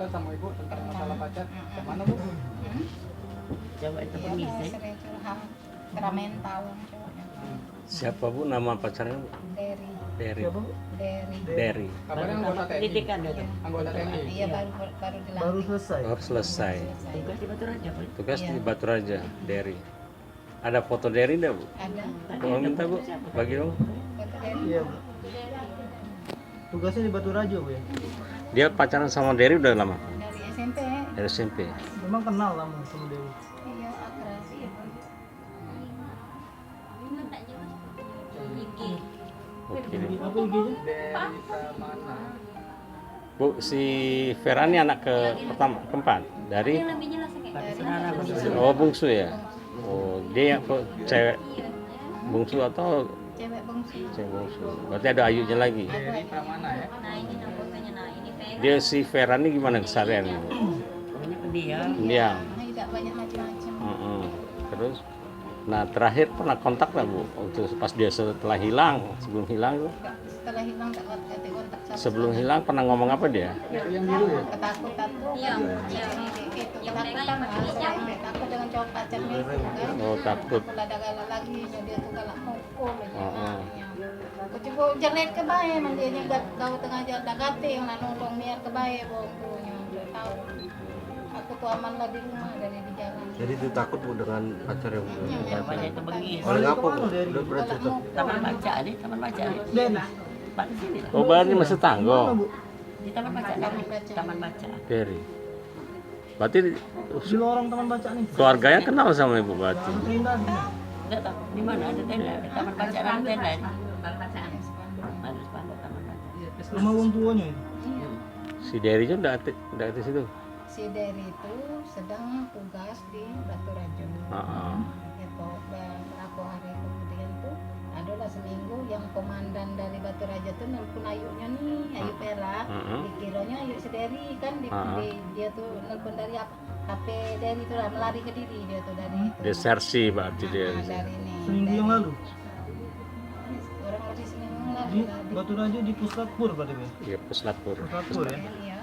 cerita sama ibu tentang masalah pacar. Kemana bu? Coba itu Iya, permisi. sering curhat. Keramen tahun cowoknya. Siapa bu nama pacarnya bu? Dari Derry. Siapa bu? dari. Kabarnya anggota TNI. Pendidikan dia tuh. Anggota TNI. Iya baru dilantik. Baru selesai. Baru selesai. Tugas di Batu Raja, Pak. Tugas Iya. di Batu Raja, Derry. Ada foto Derry enggak bu? Ada. Tolong minta bu, bagi dong. Foto dari. Iya, Bu. Tugasnya di Batu Raja, Bu ya. Dia pacaran sama Derry udah lama? Dari SMP. Dari SMP. Memang kenal lama sama Dewi. Iya akrab. Oke. Apa IG-nya? Dari Pramana. Bu, si Vera ini anak keempat dari Pada saudara, Pak. oh bungsu ya. Oh dia yang cewek bungsu atau Cewek bungsu. cewek bungsu. Berarti ada ayunya lagi. Dari Pramana ya. Dia si Vera ini gimana keseharian? Bu? Ini pendiam. Diam. Tidak banyak macam-macam. Terus, nah terakhir pernah kontak nggak bu? Waktu pas dia setelah hilang, sebelum hilang tuh? Setelah hilang tak kata kontak sama. Sebelum hilang pernah ngomong apa dia? Yang biru ya. Ketakutan tuh. Iya. Ketakutan lah. Takut dengan cowok pacarnya itu kan. Oh takut. Kalau ada galak lagi, dia tuh galak mukul aja. Oh. Aku coba jelek ke bae, mandinya kau tengah jalan dagate yang nak nolong biar ke bae bongkunya. Udah tahu. Aku tuh aman lah di rumah dari di jalan. Jadi itu takut bu dengan pacar yang Ya, banyak itu bengis. oleh apa bu? Kemana Dewi? Udah pernah Galak cerita? mukul. Taman baca nih, taman baca. Dewi. Pak di sini lah. Oh Bani masih Mana, tanggo. Bu? Di taman baca, taman baca. Derry. Berarti Di lorong taman baca nih. keluarganya kenal sama ibu berarti. Tenda sini. Enggak tahu di mana ada tenda, di taman baca ada tenda. Taman bacaan. Ada spanduk taman baca. Rumah orang tuanya ini. Si Derry nya udah di situ. Si Dery itu sedang tugas di Batu Raja. Itu beberapa hari kemudian tuh adalah seminggu yang komandan dari Batu Raja tuh nelpon ayunya nih, Ayu Vera. Dikiranya Ayu si Dery kan dia tuh nelpon dari apa? HP Dery itu lah melari ke diri dia tuh dari itu. Desersi berarti dia. Dari ini. Seminggu yang lalu. Orang lari seminggu yang lalu. Di Batu Raja di Puslatpur pada Bu. Iya Puslapur. Puslatpur ya. Iya.